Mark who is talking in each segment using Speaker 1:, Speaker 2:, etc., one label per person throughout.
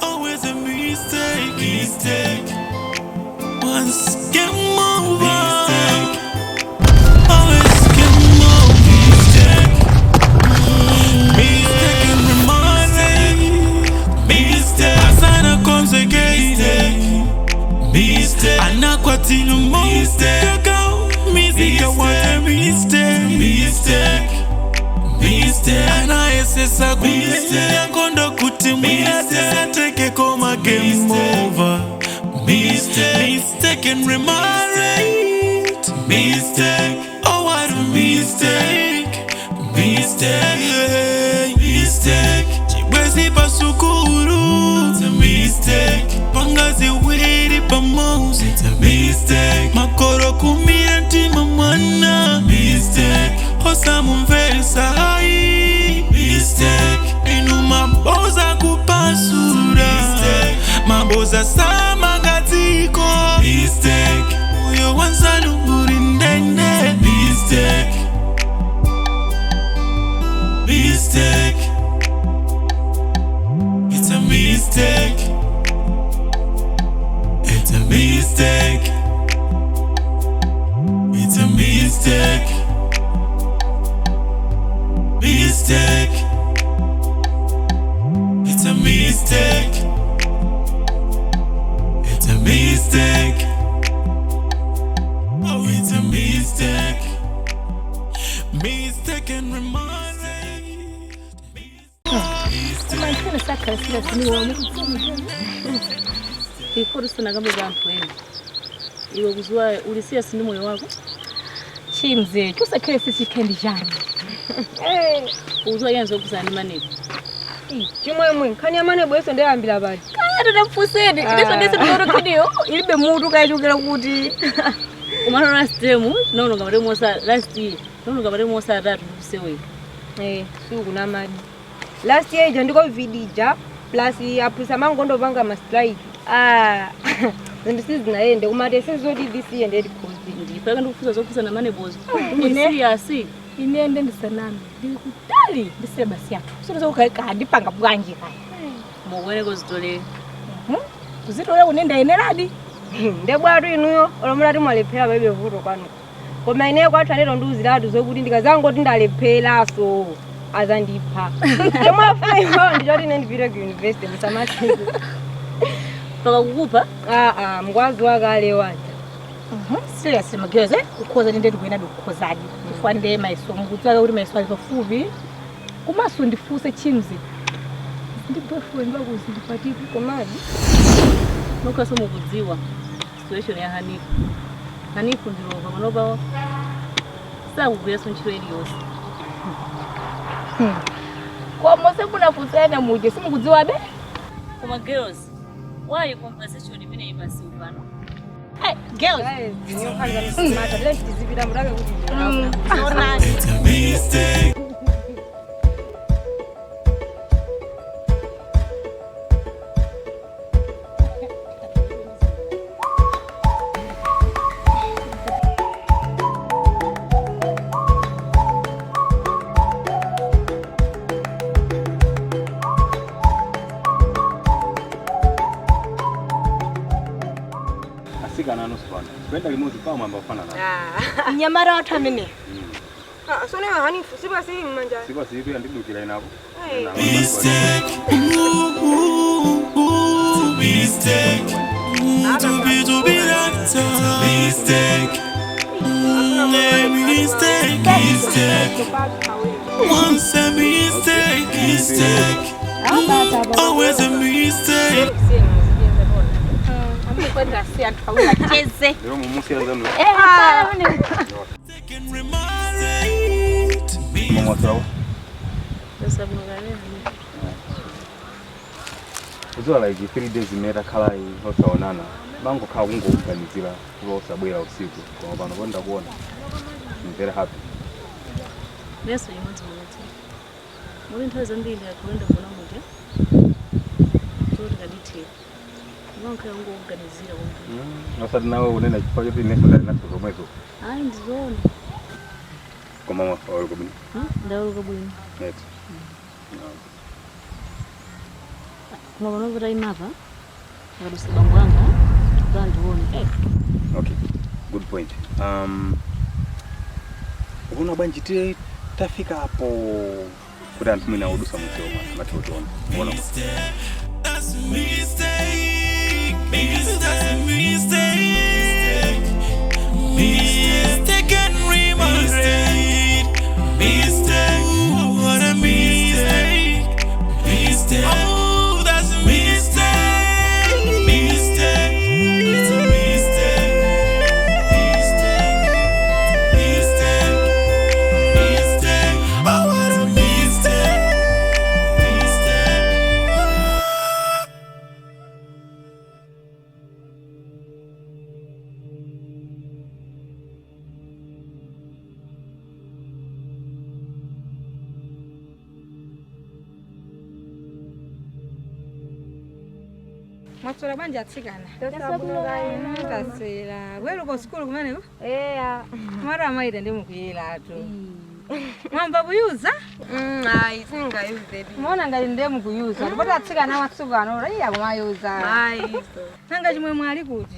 Speaker 1: Always a mistake. Once game over. Always game over. Mistake and mistake. Asana consequence. Mistake. Anakwatilu mistake. Mistake. Anaesesa kumenya kondo kutimia sasa teke koma game over. Mistake and remarried. Mistake. Oh what a mistake. Mistake. Chibwezi pasukuru. It's a mistake. Pangazi wiri pamosi. It's a mistake. Makoro kumia tima mwana. Mistake. Osamu mveri sahi. Mistake. Inu maboza kupasura. Mistake. Maboza sama gatiko. Mistake. Uyo wanzanu urindende. Mistake. It's a mistake. It's a mistake. It's a mistake. It's a mistake. It's a mistake. Oh, it's a mistake. Mistake and remind.
Speaker 2: Before usana gambe bantu wenu. Iwe kuzwa ulisia sindi moyo wako.
Speaker 3: Chimze, kusa kesi sikendi jana.
Speaker 2: Uzwa yanzo kusana maneko.
Speaker 3: Chimwe kani amane bweso ndeyambira bali.
Speaker 2: Kaya ndapfusedi. Ineso ndese ndoro kidiyo ilibe mutu kayachukira kuti. Umano last time nono ngamare mosa last year. Nono ngamare mosa atatu kusewe.
Speaker 3: Suku namadi. Last year ija ndiko vidija plus apusa mangondo vanga ma strike. Ndisizi naende umade sezodi this year ndedi kozi.
Speaker 2: Ndipaka ndikufuza zokusa na mane bozo. Serious.
Speaker 3: Inende ndisanami. Ndikutali ndiseba siyatu. Sozo ukadi panga bwanji kaya.
Speaker 2: Mugwene kozitole.
Speaker 3: Kuzitole unenda eneradi. Ndebwatu inuyo olomulati mwalephera bebe vuto kwanu. Koma ine kwathu lero nduzilatu zokuti ndikazango ndalephera so azandipha. Chomafuna ndijoti ndipita ku university msamati.
Speaker 2: Paka kukupa?
Speaker 3: Mgwazi wakale wacha.
Speaker 2: Seriously mageze ukhoza ndende kwena ndikukhozadi. Kufanele mayisomo kutsaka kuti mayiso alipafupi. Kumaso ndifuse chimzi. Ndibafuni bakuzindiphatiki komali. Nokhaso mukudziwa situation ya Hanifu ndilova manoba sakubuya sonchiro eliyose.
Speaker 3: Kwa sekuna kusena muje simukudziwa be?
Speaker 2: Koma girls, why conversation imene ipasi upano?
Speaker 3: Hey, girls. It's
Speaker 1: a mistake.
Speaker 4: Sigana no spana. Kwenda limozi kwa mambo fana na.
Speaker 3: Nyamara watu amene.
Speaker 5: So na Hanifu siba siri manja.
Speaker 4: Siba siri andidukira inabo.
Speaker 1: Mistake. Mistake. To be that mistake. Mistake. Once a mistake. Always a mistake.
Speaker 3: Kwenda si atawala cheze.
Speaker 4: Leo mumusi azanu. Mama sawa.
Speaker 2: Sasa mungane.
Speaker 4: Uzwa like 3 days imera kala hosaonana. Mango ka ungo uganizira kulosa bwera usiku. Kwa bana bonda kuona. I'm very happy.
Speaker 2: Neso yimanzi muthi. Muri nthaza mbili yakwenda kuona muti. Toti kadithela. Nonke ngokuganizira konke.
Speaker 4: Nasati nawe unena chifukwa choti neso ndali naso zomwezo.
Speaker 2: Hayi ndizona.
Speaker 4: Kwa mama sawa kubini.
Speaker 2: Ndawo kubini.
Speaker 4: Net.
Speaker 2: Unaona imapa. Akadusa bangu anga. Tuone.
Speaker 4: Okay. Good point. Una banjite tafika hapo kuti anthu mwina udusa mutoma matotona. Mbona?
Speaker 1: That's a mistake. That's a mistake. Mistake and regret. Mistake. What a mistake. Mistake. Oh, that's a mistake. Mistake. It's a mistake. Mistake. Mistake. Mistake. Oh, what a mistake.
Speaker 3: Mwatsola banja atsikana. Tasira. Wero ko school kumene ko? Mara amaita ndi mukuyira to. Mwamba kuyuza?
Speaker 5: Ayi singayuze.
Speaker 3: Muona ngati ndi mukuyuza. Ndipo atsikana watsukana ora iya kumayuza.
Speaker 5: Ayi.
Speaker 3: Nanga chimwe mwali kuti?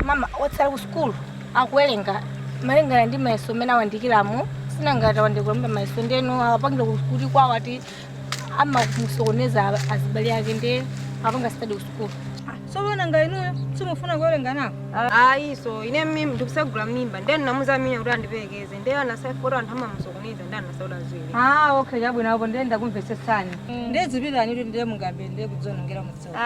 Speaker 6: Mama, watsala ku school. Akuwerenga. Malenga ndi mayeso mena wandikiramo. Sinangata wandikulomba mayeso ndeno apangire kuti kwawo ati amamusokoneza azibali yake ndi apanga study ku school.
Speaker 3: So wena ngainuyo simufuna kuwerenga nawo?
Speaker 5: Ayi so ine mimi ndikusagula mimba ndeni namuza mina kuti andipekeze ndi ana saifora anthu amamusokoniza ndi ana sauda ziwiri.
Speaker 3: Okay chabwino apo ndenda kumvesesani. Ndezipirani kuti ndiye mungambe ndiye kudzonongera mutsoka.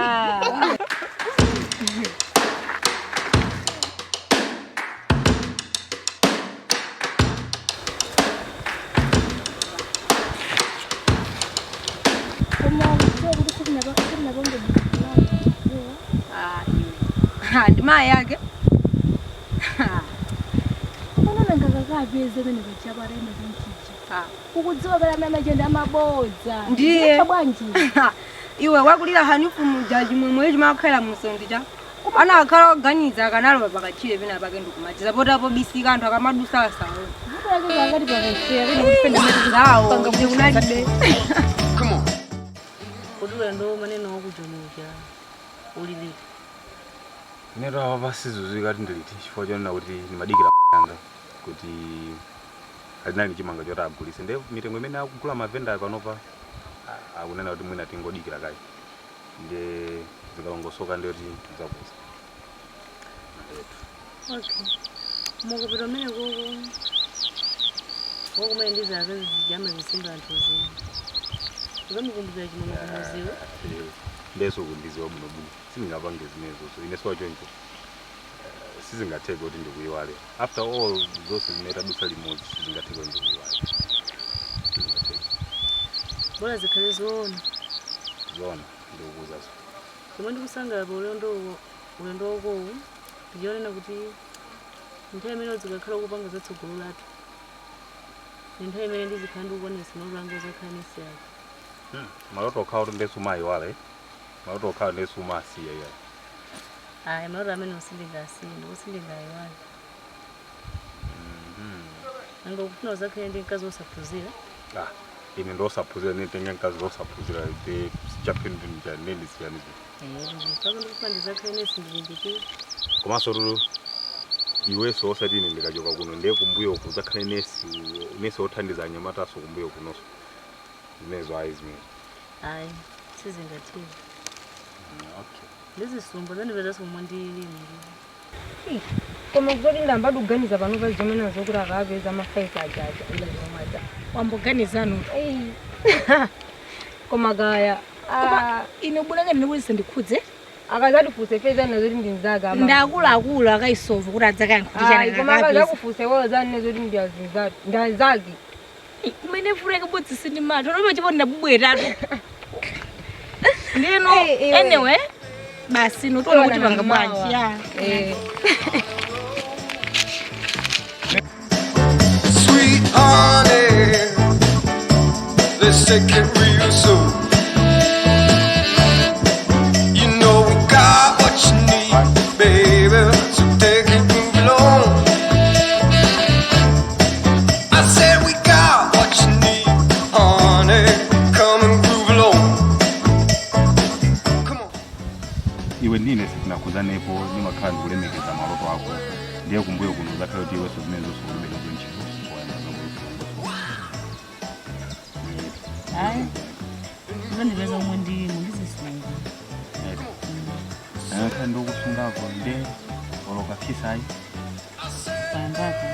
Speaker 5: Ndima yake.
Speaker 2: Unaona ngakaka beze bene bachaba renda zinchicha. Ukudziwa bala mama jenda mabodza.
Speaker 5: Ndiye.
Speaker 2: Bwanji.
Speaker 5: Iwe wakulira hanifu mujaji mwe chimakhala musondija. Ana akhala oganiza kanalo pakachire pena pake ndikumatiza pota po bisika anthu akamadusa sawo.
Speaker 2: Hata yake ngati pakachire bene kupenda mati
Speaker 5: zawo panga kuti unalibe.
Speaker 7: Come on.
Speaker 2: Kudula ndo maneno okujomuja. Ulili.
Speaker 4: Nero vasizuzwi kati ndiliti chifukwa chonena kuti ndimadikira yanga kuti adinali chimanga choti agulise nde mitengo imene akugula mavenda panopa akunena kuti mwina tingodikira kai nde zikalongosoka ndiyoti tidzakuza.
Speaker 2: Okay. Mukupita mene koko kumene ndizaka zijama zisimba anthu zino. Uzamukumbukira chimwe muziwe.
Speaker 4: Ndeso kundiziwa bunobuno sindingapange zinezo so ineso wachoncho sizingatheke kuti ndikuyiwale after all zose zimeta dusa limodzi sizingatheke kuti ndikuyiwale sizingatheke
Speaker 2: bora zikhale zona
Speaker 4: ndikukuzazo
Speaker 2: koma ndikusangala pa ulendo wokowo ndionena kuti nthawi imene uzikakhala ukupanga zatsogolo lathu nthawi imene ndizikhala ndikukonesa nolanga uzakhala nesi yake
Speaker 4: maloto okhala kuti ndesumayiwala maloto okhala ndesumasiya ya
Speaker 2: ayi maloto amene usindingasiya ndikusindingayiwala nanga ukufuna uzakhale ndi mkazi wosaphunzira ine ndosaphunzira nitenge mkazi wosaphunzira te sichaphindu njani nendisiyanizo pako ndikufuna ndizakhale nesi ndilimbikire komanso lulu iweso osati ine ndikachoka kuno ndiye kumbuyo kuzakhale nesi othandiza anyamataso kumbuyo kunoso zinezo ayi zimene ayi sizingathini
Speaker 4: okay
Speaker 2: ndizisumbu zandivezaso mwandilimi
Speaker 3: Koma kuzoti ndamba kuganiza pano pa zimene nazokuti akapeza mafaika ajaja ila zomata.
Speaker 6: Wamboganizano.
Speaker 3: Koma kaya
Speaker 6: ine bulanga ndikulize ndikhudze.
Speaker 3: Akazati fuse feza nazoti ndinzaga ama.
Speaker 6: Ndakula akaisovu kuti adzaka nkutishana.
Speaker 3: Koma akazaku fuse woza zanne zoti ndiyazinzati. Ndazagi.
Speaker 6: Kumene fureka botsi sindimata. Noma chipo ndabubweratu. Ndeno anyway basi notona kuti banga bwanji ya.
Speaker 7: Sweet honey, let's take it real soon. You know we got what you need, baby, so take it move along. I
Speaker 4: aliyense tinakuzanepo ndimakhala ndikulemekeza maloto ako ndiye kumbuyo kuno zakhala kuti iweso zimene zonse ulibeka zonchito
Speaker 8: hayi ndiveza umwe ndimo ndizisunga
Speaker 4: akhala ndokusungako nde olokaphisayi
Speaker 8: pambako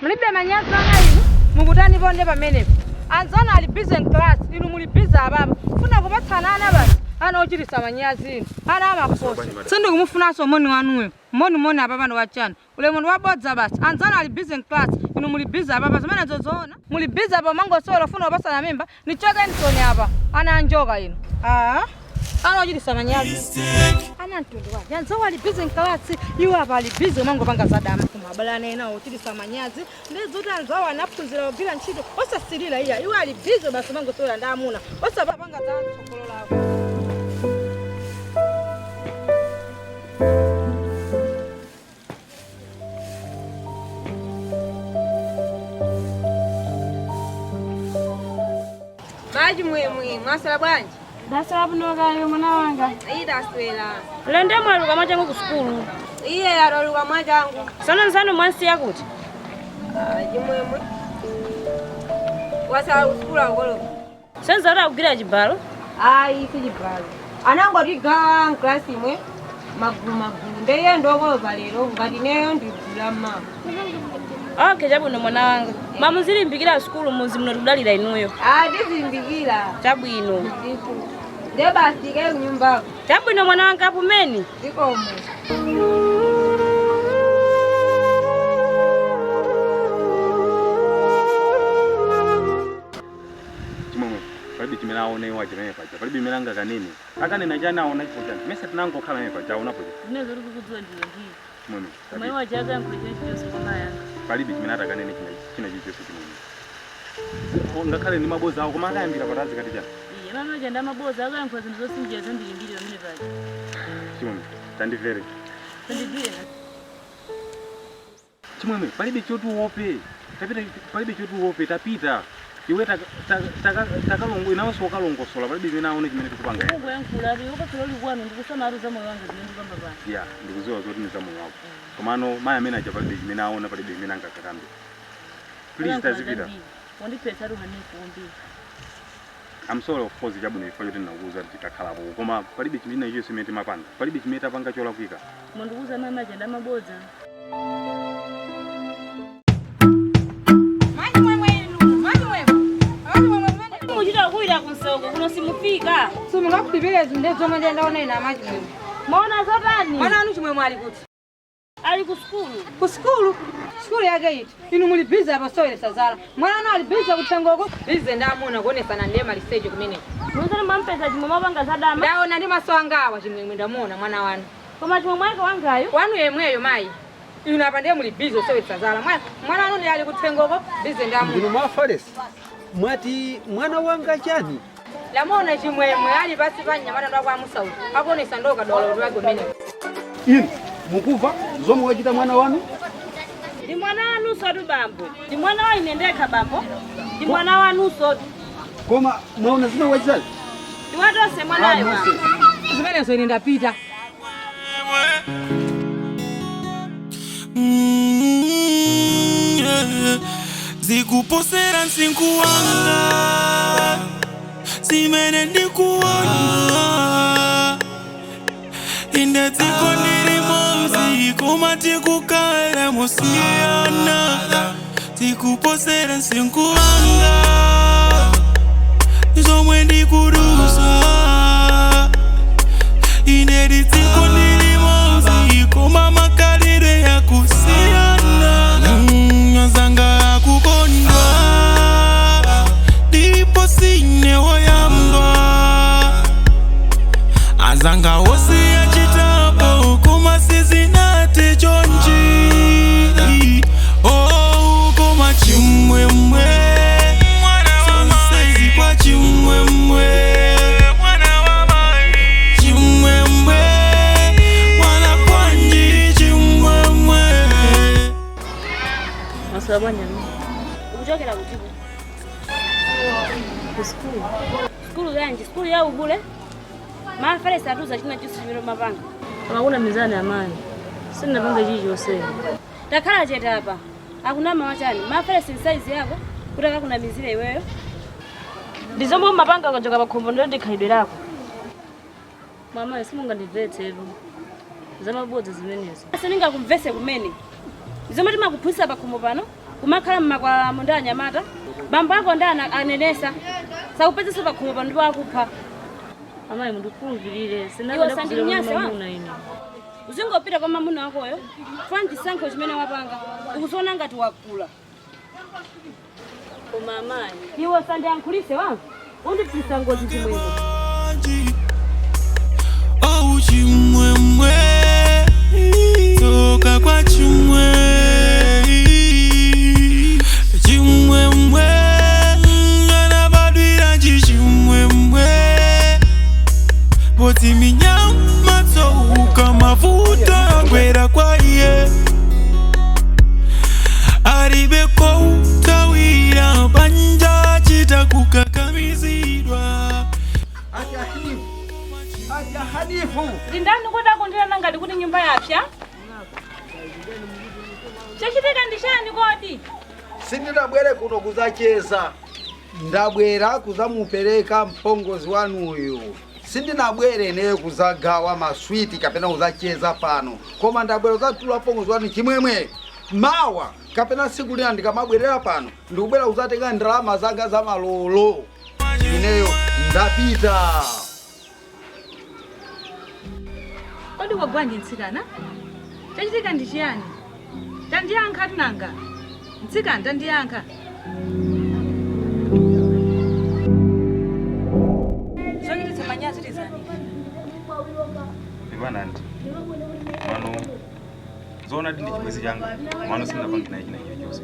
Speaker 5: Mlibe manyazi wana inu mukutani bonde pamenepo anzana ali busy in class inu muli busy ababa funa kubatsanana basi ana ochirisa manyazi inu ana amakosa sindi kumufunaso moni wanuwe moni ababa ndo wachana ule mundu wabodza basi anzana ali busy in class inu muli busy ababa zimene zozoona muli busy apa mangosolo funa kubasana mimba nichoke nsoni apa ana anjoka inu ana ochirisa manyazi ana ntundwa yanzo wali busy in class iwe apa ali busy mango panga zadama kumabalana ena ochirisa manyazi ndezoti anzo wanaphunzira ubira ntchito osasilira iya iwe ali busy basi mango sola ndamuna osapanga za tsokolo lawo Baji mwe mwasala bwanji
Speaker 3: Dasala buno gayo mwana wanga.
Speaker 5: Idaswela.
Speaker 3: Lende mwaluka mwajangu ku school.
Speaker 5: Iye yaluka mwajangu.
Speaker 3: Sana mwansi yakuti.
Speaker 5: Jimwemwe. Wasala ku school angolo.
Speaker 3: Senza ora kugira chibalo?
Speaker 5: Ai chibalo. Anango tiga class imwe. Magulu. Ndeye ndoko balero ngati neyo ndigula mama.
Speaker 3: Okay chabuno mwana wanga. Mamuzilimbikira school muzi muno tudalira inuyo.
Speaker 5: Ndizilimbikira.
Speaker 3: Chabwino.
Speaker 5: Deba sike nyumba.
Speaker 3: Chabwino mwana wanga apumeni.
Speaker 5: Zikomo.
Speaker 4: chimwe palibe chimene aonewa chimene paja palibe milanga kanene akanena chana aona chipo chani mese tinangokhala mene paja aonapo
Speaker 8: Zine zori kukudziwa ndiyo ndi.
Speaker 4: chimwe
Speaker 8: Mwe wajaga yankulekeni chiyonse koma yanga.
Speaker 4: palibe chimene atakanene china chipeso chimwe ngakhale ndi maboza awo koma akayambira patazi kati chani
Speaker 8: Iye mama janda maboza akayankhula zinthu zosinjira zambirimbiri pamene paja.
Speaker 4: chimwe tandivere
Speaker 8: Tandibwera.
Speaker 4: chimwe palibe chotuwope palibe chotuwope tapita iwe takalongo inawonso wakalongosola palibe zimene aone chimene tikupanga
Speaker 8: Mungu yankhula ali ukafika uli kwanu ndikusamaruza moyo wanga zimene ndikamba pano.
Speaker 4: ya ndikuziwa zoti ni za moyo wako komano mayi amene aja palibe chimene aona palibe chimene angakakambe please tazipita
Speaker 8: wandipesa ruhanifu umbiri.
Speaker 4: I'm sorry of course chabwino ifo choti ndinakuuza kuti takhalapo koma palibe chimene icho simene timapanga palibe chimene tapanga cholakwika
Speaker 8: Mwandikuza mama janda maboza. Mujita kuira kunsoko kuno simufika.
Speaker 5: Sumungakupipira zindezo manje ndaona ina maji mwe.
Speaker 3: Maona zotani?
Speaker 5: Mwana anu chimwe mwali kuti.
Speaker 3: Ali ku school.
Speaker 5: Ku school? School yake iti. Inu muli busy apa soile sazala. Mwana anu ali busy kutengoko. Busy ndamuna kuonesana ndema lisejo kumene.
Speaker 3: Mwenzani mwampesa chimwe mwapanga zadama.
Speaker 5: Ndaona ndi maswangawa chimwe ndamuna mwana wanu.
Speaker 3: Koma chimwe mwaka wangayo?
Speaker 5: Wanu yemweyo mayi. Inu apa ndiye muli busy soile sazala. Mwana anu ndi ali kutengoko. Busy ndamuna.
Speaker 9: Ndino mafalesi. Mwati mwana wanga chani?
Speaker 5: Lamona chimwemwe ali pasi panyamata ndo kwa musauti. Akonesa ndoka dolo lwako mene.
Speaker 9: Inu mukuva zomwe wachita mwana wanu?
Speaker 3: Ndi mwana wanu sotu bambo. Ndi mwana wa inendeka bambo. Ndi mwana wanu sotu.
Speaker 9: Koma mwaona zina wachita?
Speaker 3: Ndi watose mwanayo bambo.
Speaker 5: Zimene so ndapita.
Speaker 1: Zikuposera nsinkuwanga Simene ndikuwanga Inde tiko nirimozi Kumati kukala musiyana Zikuposera nsinkuwanga Zomwe ndikurusa Inde tiko nirimozi Kuma makalire ya kusiyana Zanga kukondwa Dipo sine woyamba Azanga wosi ya chitapo Kuma sizinate chonji chimwemwe sonsezi kwa chimwemwe chimwemwe mwana kwanji chimwemwe.
Speaker 8: Masaba nyama.
Speaker 3: Ukuchokera kutibu.
Speaker 8: Kusikuru.
Speaker 3: Skulu yanji, skulu ya ubule. Mafale satuza china chisu chimiro mapanga.
Speaker 8: Hakuna mizani amani. Sina panga jiji yose.
Speaker 3: Takhala cheta hapa. Hakuna mawachani. Mafale si size yako. Kutaka kuna mizire iweyo.
Speaker 8: Ndizomwe mapanga kajoka bakhombo ndi khaidwe lako. Mama isimunga ndivetselo. Zamabodza zimenezo.
Speaker 3: Aseninga kumvese kumene. Ndizomwe timakuphunzitsa pakhombo pano. Kumakhala mmakwala munda anyamata. Bambo ako ndana anenesa. Sakupezesa pakhombo pano ndipo akupha.
Speaker 8: Mama mundikhulupirire.
Speaker 3: Iwo sandinyase wanga. Uzingopita kwa mamuna wakoyo. Fanti sanko chimene wapanga. Ukuziona ngati wakula.
Speaker 8: Koma amayi.
Speaker 3: Iwo sandiyankhulise wanga. Undipisa ngozi chimwemwe.
Speaker 1: Oh chimwemwe toka kwa chimwe chimwemwe anabadwira chimwemwe poti minyama touka mafuta agwera kwa iye aribeko utawira banja chita kukakamizidwa.
Speaker 9: Aja Hanifu.
Speaker 5: Ndindani kuda kundira nangati kuti nyumba yapya? Chachitika ndishani kodi?
Speaker 9: Sindinabwere kuno kuzacheza. Ndabwera kuzamupereka mpongozi wanu uyu. Sindinabwere ne kuzagawa maswiti kapena kuzacheza pano. Koma ndabwera kuzatula mpongozi wanu chimwemwe. Mawa kapena siku lina ndikamabwerera pano. Ndikubwera kuzatenga ndalama zanga za malolo. Ineyo ndapita.
Speaker 5: Kodi wagwanje ntsikana? Chachitika ndishani? Tandiyankha tunanga. Ntsikana tandiyankha. Zongititsa manyazi tizani.
Speaker 4: Ivanandi. Mano zona dindi chibwezi changa. Mano sina bangi naye china hiyo chose.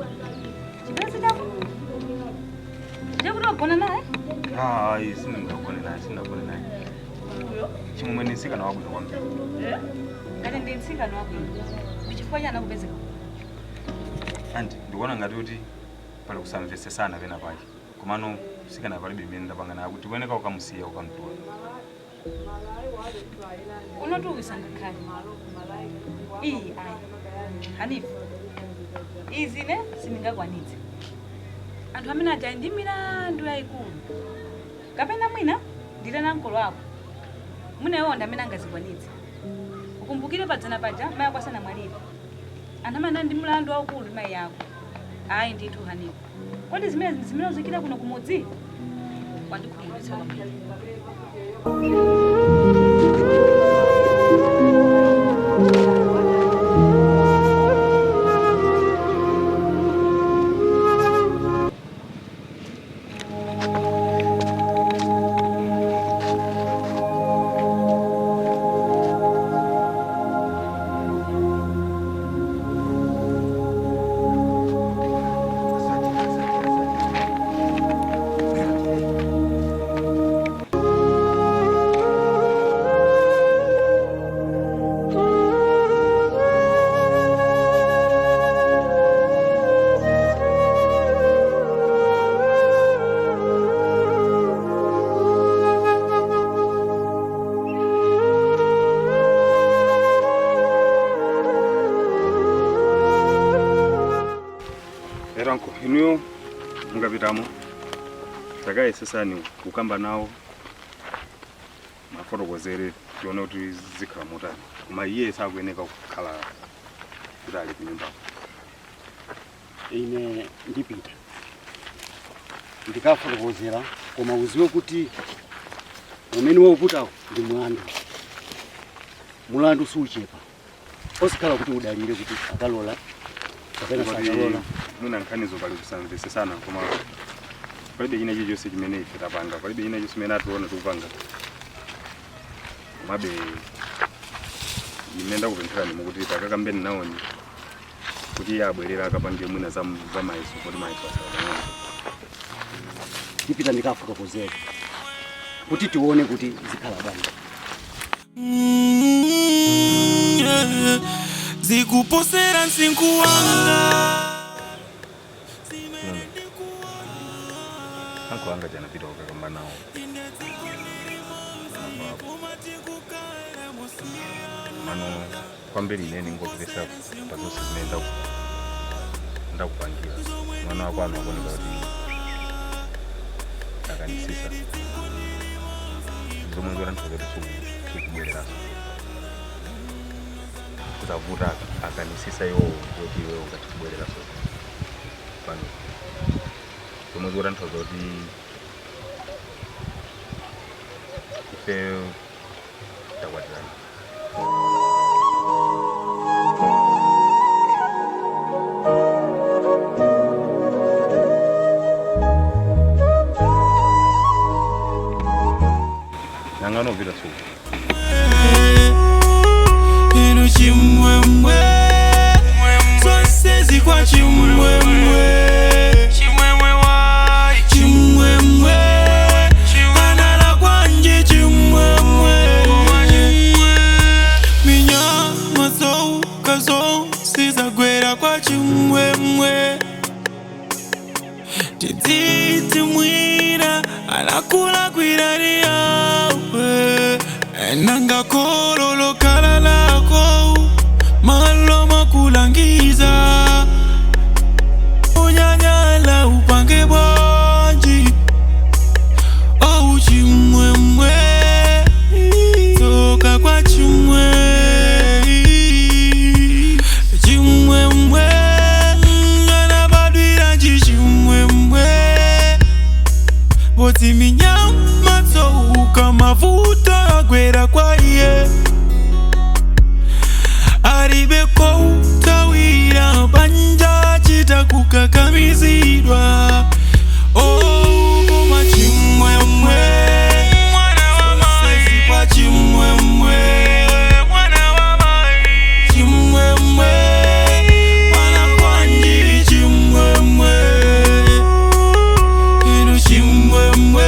Speaker 5: Chibwezi chako? Ndikuti wagona naye?
Speaker 4: Hayi sina ngakone naye. Chimwe nitsikana wabwino kwambi.
Speaker 5: Kati ndi ntsikana wabwino. Ndichifukwa chani akupezeka?
Speaker 4: Anti ndikuona ngati kuti pali kusamvetsesana pena pake. Komano sikana palibe imene ndapanga naye kuti kuoneka ukamusiya ukamtola.
Speaker 5: Unotuwisa ngakhale. Ayi. Hanifu. Izi ne sindingakwanitse. Anthu amene aja ndi milandu yayikulu. Kapena mwina ndilana mkolo wako. Munewo ndamene angazikwanitse. Ukumbukire padzana paja mayi kwasana mwalira. Anamana ndi mlandu waukulu mayi yako. Ayi ndithu Hanifu. Kodi zimene uzikira kuno kumudzi? Wandikhulupirisa kwambiri.
Speaker 4: Eranko inuyo mungapitamo. Takaye sesani kukamba nawo. Mafotokozere tione kuti zikhala motani. Koma iye sakuyeneka kukhala kuti ali kunyumba.
Speaker 10: Ine ndipita. Ndikafotokozera koma uziwe kuti umene wauputawo ndi mlandu. Mulandu suchepa. Osikhala kuti udalire kuti akalola kapena sakalola.
Speaker 4: Mwina nkhanizo pali kusamvetsesana koma palibe china chilichonse chimene ife tapanga. Palibe china chonse chimene ationa tikupanga. Komabe ine ndakupempherani mukuti takakambeni nawoni kuti iye abwerera akapange mwina za mayeso kuti mayeso asalamuke.
Speaker 10: ndipita ndikafotokozera kuti tione kuti zikhala bwanji.
Speaker 1: Zikuposera nsikuwanga
Speaker 4: Anko anga jana pita ukakamba nao. Mano kwambiri neni ngokupesa pazonse zimene ndakupangira. Mwana wako anakuoneka kuti akanisisa. Zomwe ngora ntozoti sikubwereraso. Kuzavuta akanisisa iwo kuti iwe ungachibwereraso. Pano. Zomwe ngora ntozoti ife takwatirana. Nangano vila su.
Speaker 1: Ino chimwemwe Sonsezi kwa chimwemwe Chimwemwe wai Chimwemwe Anala kwanje chimwemwe Minyama kazo Sizagwera kwa chimwemwe Tititi mwira Anakula kwirari yawe Enanga kololo kalalako Malo makulangiza Unyanyala upange bwanji Oh chimwemwe Toka kwa chimwe Chimwemwe Anabadwira chimwemwe Boti minyama touka mavuta agwera kwa iye Aribe koutawira banja chita kukakamizidwa Oh koma chimwemwe Mwana wa mai kwa chimwemwe Mwana wa mai Chimwemwe Mwana kwanji chimwemwe Ino chimwemwe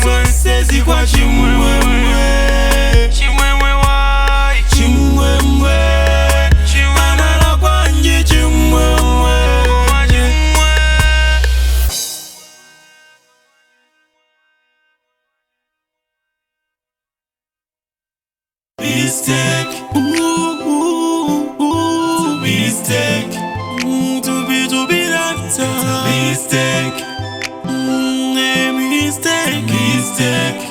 Speaker 1: Sonsezi kwa chimwemwe Chimwemwe wai Chimwemwe Anala kwanje chimwemwe Mistake Mistake To be that Mistake Mistake